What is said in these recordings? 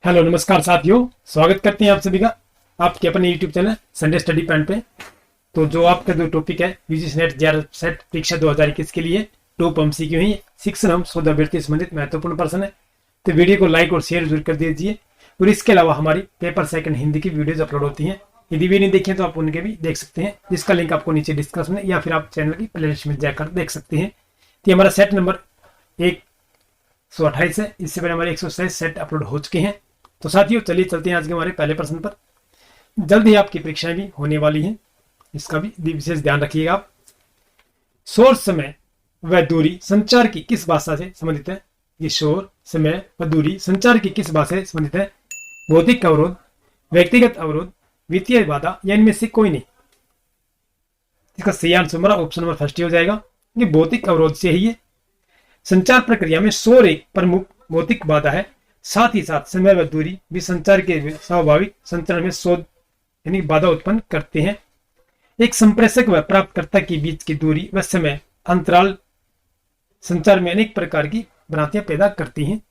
Hello नमस्कार साथियों, स्वागत करते हैं आप सभी का आपके अपने YouTube channel Sunday study point पे। तो जो आपका जो टॉपिक है यूजीसी नेट जेआरएफ सेट परीक्षा 2021 के लिए टॉप एमसीक्यू ही शिक्षण एवं शोध अभ्यर्थी संबंधित महत्वपूर्ण प्रश्न है। तो वीडियो को लाइक और शेयर जरूर कर दीजिए। और इसके अलावा हमारी पेपर सेकंड हिंदी की वीडियोज अपलोड होती हैं, यदि भी नहीं देखें तो आप उनके भी देख सकते हैं, जिसका लिंक आपको नीचे डिस्क्रिप्शन में या फिर आप चैनल की प्लेलिस्ट में जाकर देख सकते हैं। तो हमारा सेट नंबर 128 है, इससे पहले हमारे 127 सेट अपलोड हो चुके हैं। तो साथियों चलिए चलते हैं आज के हमारे पहले प्रश्न पर। जल्द ही आपकी परीक्षाएं भी होने वाली हैं, इसका भी विशेष ध्यान रखिएगा आप। शोर, समय व दूरी संचार की किस भाषा से संबंधित है? ये शोर, समय व दूरी संचार की किस भाषा से संबंधित है? भौतिक अवरोध, व्यक्तिगत अवरोध, वित्तीय बाधा या इनमें से कोई नहीं? इसका सही आंसर हमारा ऑप्शन नंबर फर्स्ट ही हो जाएगा। ये भौतिक अवरोध से ही है। संचार प्रक्रिया में शोर एक प्रमुख भौतिक बाधा है, साथ ही साथ समय व दूरी भी संचार के स्वाभाविक संचरण में शोध यानी बाधा उत्पन्न करते हैं। एक संप्रेषक व प्राप्तकर्ता के बीच की दूरी व समय अंतराल संचार में अनेक प्रकार की भ्रांतियां पैदा करती हैं।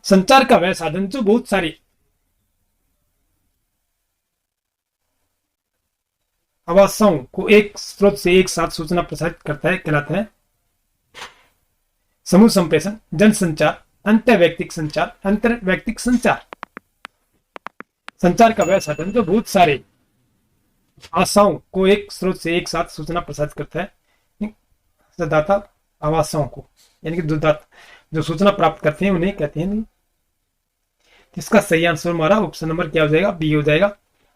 संचार का वह साधन जो बहुत सारी आवाज़ों को एक स्रोत से एक साथ सूचना प्रसारित करता है कहलाता है समूह संप्रेषण, जनसंचार, अंतर्वैयक्तिक संचार, अंतर्वैयक्तिक संचार। संचार का वह साधन जो बहुत सारे आशाओं को एक स्रोत से एक साथ सूचना प्रसारित करता है। दाता आवासों को यानी कि जो सूचना प्राप्त करते हैं उन्हें कहते हैं। इसका सही आंसर हमारा ऑप्शन नंबर क्या हो जाएगा? बी हो जाएगा।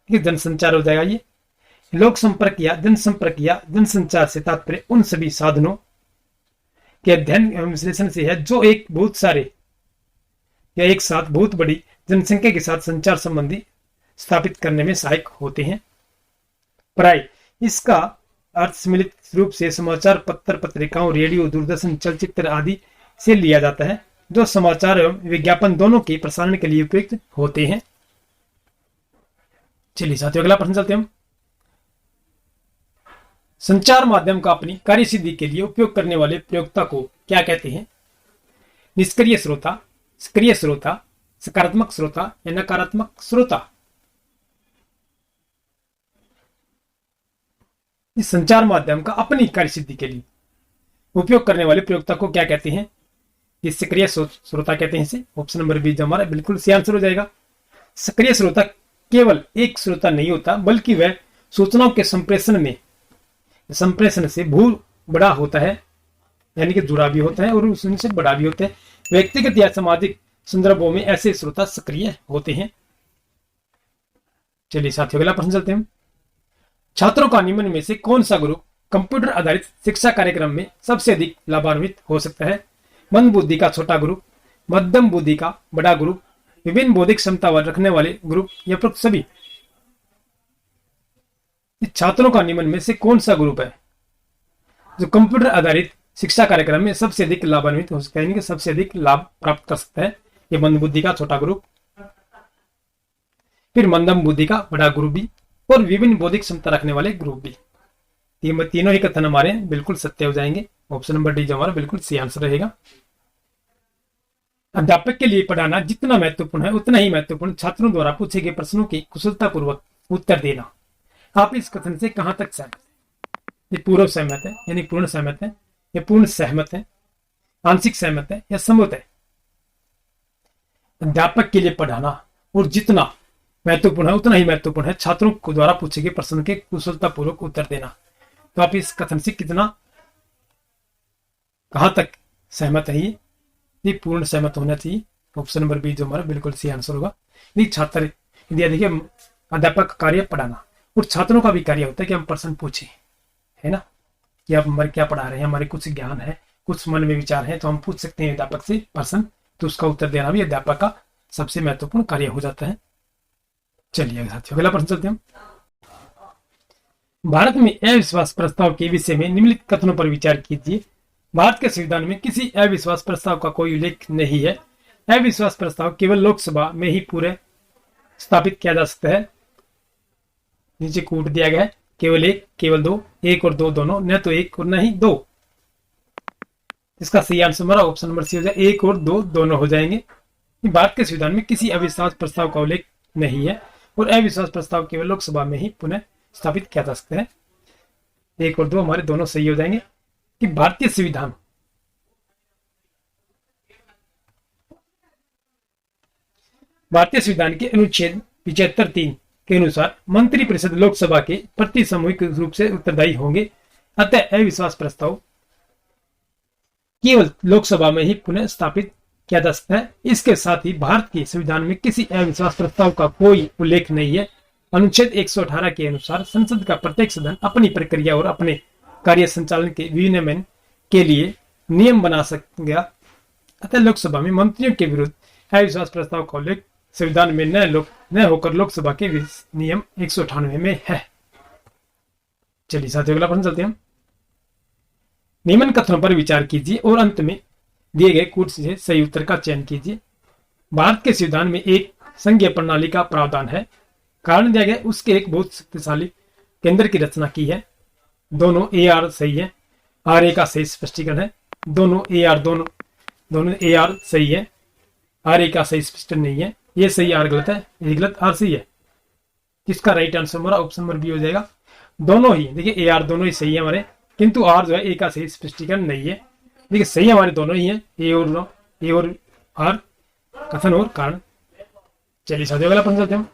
जनसंचार हो जाएगा। ये लोक संपर्क या जनसंपर्क या जनसंचार से तात्पर्य उन सभी साधनों के अध्ययन एवं विश्लेषण से है जो एक बहुत सारे या एक साथ बहुत बड़ी जनसंख्या के साथ संचार संबंधी स्थापित करने में सहायक होते हैं। प्राय इसका अर्थ सम्मिलित रूप से समाचार पत्र, पत्रिकाओं, रेडियो, दूरदर्शन, चलचित्र आदि से लिया जाता है, जो समाचार एवं विज्ञापन दोनों के प्रसारण के लिए उपयुक्त होते हैं। चलिए साथियों अगला प्रश्न चलते हैं हम। संचार माध्यम का अपनी कार्यसिद्धि के लिए उपयोग करने वाले प्रयोक्ता को क्या कहते हैं? निष्क्रिय श्रोता, सक्रिय श्रोता, सकारात्मक श्रोता या नकारात्मक श्रोता? इस संचार माध्यम का अपनी कार्यसिद्धि के लिए उपयोग करने वाले प्रयोक्ता को क्या कहते हैं? ये सक्रिय श्रोता कहते हैं इसे। ऑप्शन नंबर बी जो हमारा बिल्कुल सही आंसर हो जाएगा। सक्रिय श्रोता केवल एक श्रोता नहीं होता, बल्कि वह सूचनाओं के संप्रेषण से बहुत बड़ा होता है, यानी कि जुड़ा भी होता है और उससे बड़ा भी होता है। व्यक्तिगत या सामाजिक संदर्भों में ऐसे श्रोता सक्रिय होते हैं। चलिए साथियों अगला प्रश्न चलते हैं। छात्रों का निम्न में से कौन सा ग्रुप कंप्यूटर आधारित शिक्षा कार्यक्रम में सबसे अधिक लाभान्वित हो सकता है? मंद बुद्धि का छोटा ग्रुप, मध्यम बुद्धि का बड़ा ग्रुप, विभिन्न बौद्धिक क्षमता रखने वाले ग्रुप या उपरोक्त सभी? छात्रों का निम्न में से कौन सा ग्रुप है जो कंप्यूटर आधारित शिक्षा कार्यक्रम में सबसे अधिक लाभान्वित हो सकता है, यानी कि सबसे अधिक लाभ प्राप्त कर सकता है? ये मंद बुद्धि का छोटा ग्रुप, फिर मध्यम बुद्धि का बड़ा ग्रुप भी और विभिन्न बौद्धिक क्षमता रखने वाले ग्रुप भी। ये तीनों ही कथन हमारे बिल्कुल सत्य हो जाएंगे। ऑप्शन नंबर डी जो हमारा बिल्कुल सही आंसर रहेगा। अध्यापक के लिए पढ़ाना जितना महत्वपूर्ण है उतना ही महत्वपूर्ण छात्रों द्वारा पूछे गए प्रश्नों की कुशलतापूर्वक उत्तर देना। आप इस कथन से कहां तक सहमत है? ये पूर्व सहमत है यानी पूर्ण सहमत है, या पूर्ण सहमत है, आंशिक सहमत है या सम्मत है? अध्यापक के लिए पढ़ाना और जितना महत्वपूर्ण है उतना ही महत्वपूर्ण है छात्रों को द्वारा पूछे गए प्रश्न के कुशलतापूर्वक उत्तर देना। तो आप इस कथन से कहां तक सहमत है? ये पूर्ण सहमत होना चाहिए। ऑप्शन नंबर बी जो हमारा बिल्कुल सही आंसर होगा। छात्र यदि देखिए अध्यापक का कार्य पढ़ाना और छात्रों का भी कार्य होता है कि हम प्रश्न पूछे, है ना, कि आप हमारे क्या पढ़ा रहे हैं, हमारे कुछ ज्ञान है, कुछ मन में विचार है, तो हम पूछ सकते हैं अध्यापक से प्रश्न, तो उसका उत्तर देना भी अध्यापक का सबसे महत्वपूर्ण कार्य हो जाता है। चलिए साथियों अगला प्रश्न चलते हैं। भारत में अविश्वास प्रस्ताव के विषय में निम्नलिखित कथनों पर विचार कीजिए। भारत के संविधान में किसी अविश्वास प्रस्ताव का कोई उल्लेख नहीं है। अविश्वास प्रस्ताव केवल लोकसभा में ही पूरे स्थापित किया जा सकता है। नीचे कूट दिया गया है, केवल एक, केवल दो, एक और दो दोनों, न तो एक और न ही दो। इसका सही आंसर हमारा ऑप्शन नंबर सी हो जाए, एक और दो दोनों हो जाएंगे। कि भारत के संविधान में किसी अविश्वास प्रस्ताव का उल्लेख नहीं है और अविश्वास प्रस्ताव केवल लोकसभा में ही पुनः स्थापित किया जा सकता है। 1 और 2 हमारे दोनों सही हो जाएंगे कि भारतीय संविधान के अनुच्छेद 75(3) के अनुसार मंत्रिपरिषद लोकसभा के प्रति सामूहिक रूप से उत्तरदायी होंगे। अतः अविश्वास प्रस्ताव केवल लोकसभा में ही पुनः स्थापित किया जा सकता है। इसके साथ ही भारत के संविधान में किसी अविश्वास प्रस्ताव का कोई उल्लेख नहीं है। अनुच्छेद 118 के अनुसार संसद का प्रत्येक सदन अपनी प्रक्रिया और अपने कार्य संचालन के विनियमन के लिए नियम बना सकेगा। अतः लोकसभा में मंत्रियों के विरुद्ध अविश्वास प्रस्ताव का उल्लेख संविधान में न होकर लोकसभा के नियम 198 में है। चलिए साथियों अगला प्रश्न चलते हैं। निम्न कथनों पर विचार कीजिए और अंत में दिए गए कूट से सही उत्तर का चयन कीजिए। भारत के संविधान में एक संघीय प्रणाली का प्रावधान है। कारण दिया गया उसके एक बहुत शक्तिशाली केंद्र की रचना की है। दोनों AR सही है। RA का सही स्पष्टीकरण है। दोनों AR सही है। RA का सही स्पष्टीकरण नहीं है। ये सही R गलत है, ये गलत R सही है। किसका राइट आंसर हमारा ऑप्शन नंबर बी हो जाएगा। दोनों ही देखिए AR दोनों ही सही है हमारे, किंतु R जो है A का सही स्पष्टीकरण नहीं है। देखिए सही हमारे दोनों ही है, A और R कथन और कारण। चलिए साथियों अगला प्रश्न चलते हैं।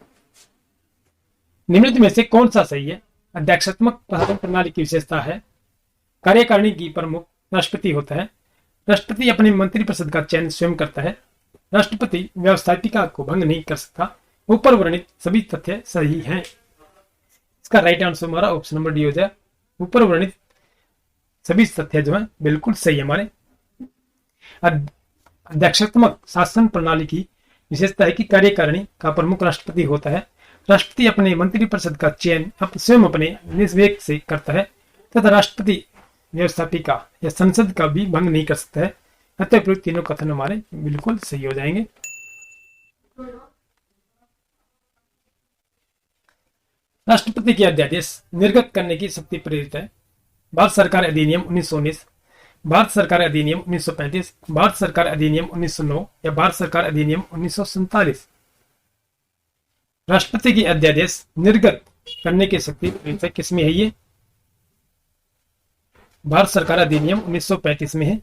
निम्नलिखित में से कौन सा सही है? अध्यक्षात्मक प्रशासन प्रणाली की विशेषता है कार्यकारिणी की प्रमुख राष्ट्रपति होता है। राष्ट्रपति अपने मंत्रिपरिषद का चयन स्वयं करता है। राष्ट्रपति व्यवस्थापिका को भंग नहीं कर सकता। ऊपर वर्णित सभी तथ्य सही हैं। इसका राइट आंसर हमारा ऑप्शन नंबर डी हो जाए। ऊपर वर्णित सभी तथ्य जो है बिल्कुल सही हमारे। अध्यक्षात्मक शासन प्रणाली की विशेषता है कि कार्यकारिणी का प्रमुख राष्ट्रपति होता है। राष्ट्रपति अपने मंत्रिपरिषद का चयन स्वयं अपने निवेश से करता है तथा राष्ट्रपति व्यवस्थापिका या संसद का भी भंग नहीं कर सकता है। अतः प्रयुक्त तीनों कथन हमारे बिल्कुल सही हो जाएंगे। राष्ट्रपति के अध्यादेश निर्गत करने की शक्ति प्रेरित है। भारत सरकार अधिनियम 1919, भारत सरकार अधिनियम 1935, भारत सरकार अधिनियम 1909 या भारत सरकार अधिनियम 1947। राष्ट्रपति की अध्यादेश निर्गत करने की शक्ति प्रेरित है। किसमें है ये? भारत सरकार अधिनियम 1935 में है।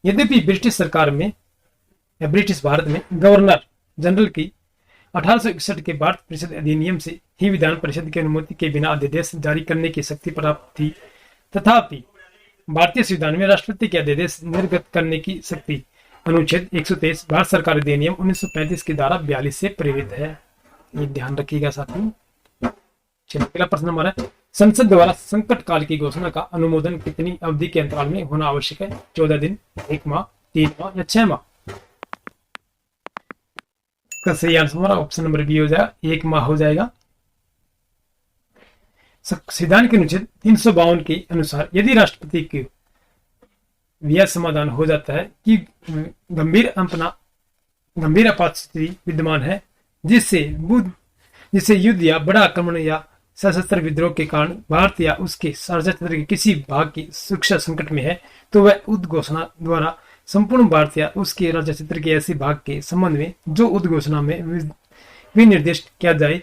यद्यपि ब्रिटिश सरकार में या ब्रिटिश भारत में गवर्नर जनरल की 1861 के भारत परिषद अधिनियम से ही विधान परिषद की अनुमति के बिना अध्यादेश जारी करने की शक्ति प्राप्त थी, तथापि भारतीय संविधान में राष्ट्रपति के अध्यादेश निर्गत करने की शक्ति अनुच्छेद 123 भारत सरकार अधिनियम 1935 की धारा 42 से प्रेरित है। ये ध्यान रखिएगा साथियों। चलिए अगला प्रश्न हमारा, संसद द्वारा संकट काल की घोषणा का अनुमोदन कितनी अवधि के अंतराल में होना आवश्यक है? 14 दिन, 1 माह, 3 माह या 6 माह? इसका सही आंसर हमारा ऑप्शन नंबर बी हो जाएगा, 1 माह हो जाएगा। संविधान के अनुच्छेद 352 के अनुसार यदि राष्ट्रपति के यह समाधान हो जाता है कि गंभीर आपात स्थिति विद्यमान है जिससे युद्ध या बड़ा आक्रमण या सशस्त्र विद्रोह के कारण भारत या उसके सार्वजनिक क्षेत्र के किसी भाग की सुरक्षा संकट में है, तो वह उद्घोषणा द्वारा संपूर्ण भारत या उसके राज्य क्षेत्र के ऐसे भाग के संबंध में जो उद्घोषणा में विनिर्दिष्ट किया जाए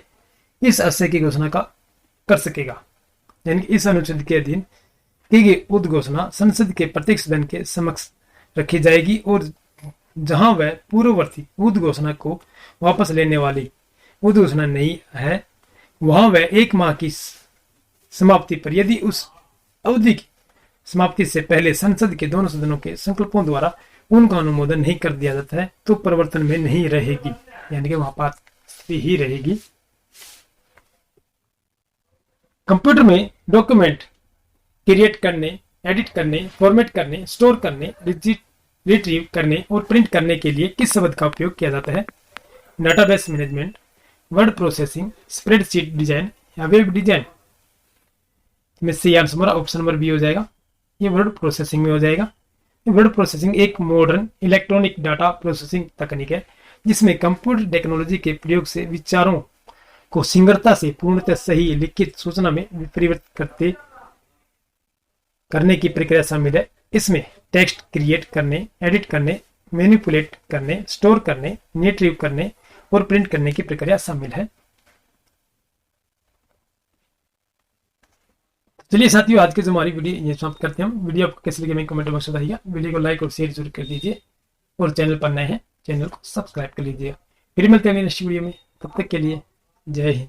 इस आशय की घोषणा कर सकेगा। यानी कि इस अनुच्छेद के अधीन की गई उद्घोषणा संसद के प्रत्येक सदन के समक्ष रखी जाएगी और जहां वह पूर्ववर्ती उद्घोषणा को वापस लेने वाली उद्घोषणा नहीं है, वहां वह 1 माह की समाप्ति पर यदि उस अवधि की समाप्ति से पहले संसद के दोनों सदनों के संकल्पों द्वारा उनका अनुमोदन नहीं कर दिया जाता है तो परिवर्तन में नहीं रहेगी, यानी कि वहां पास ही रहेगी। कंप्यूटर में डॉक्यूमेंट क्रिएट करने, एडिट करने, फॉर्मेट करने, स्टोर करने, रिट्रीव करने और प्रिंट करने के लिए किस शब्द का उपयोग किया जाता है? Database management, word processing, spreadsheet design या वेब डिजाइन? में सही आंसर हमारा ऑप्शन नंबर बी हो जाएगा, ये वर्ड प्रोसेसिंग में हो जाएगा। वर्ड प्रोसेसिंग एक मॉडर्न इलेक्ट्रॉनिक डाटा प्रोसेसिंग तकनीक है जिसमें कंप्यूटर टेक्नोलॉजी के प्रयोग से विचारों को शीघ्रता से पूर्णतः सही लिखित सूचना में परिवर्तित करने की प्रक्रिया शामिल है। इसमें टेक्स्ट क्रिएट करने, एडिट करने मैनिपुलेट करने, स्टोर करने, रिट्रीव करने और प्रिंट करने की प्रक्रिया शामिल है। चलिए साथियों, आज की जो हमारी वीडियो ये समाप्त करते हैं हम। वीडियो आपको कैसे लगी हमें कमेंट बॉक्स में बताइएगा। वीडियो को लाइक और शेयर जरूर कर दीजिए और चैनल पर नए हैं चैनल को सब्सक्राइब कर लीजिएगा। फिर मिलते हैं नेक्स्ट वीडियो में, तब तक के लिए जय हिंद।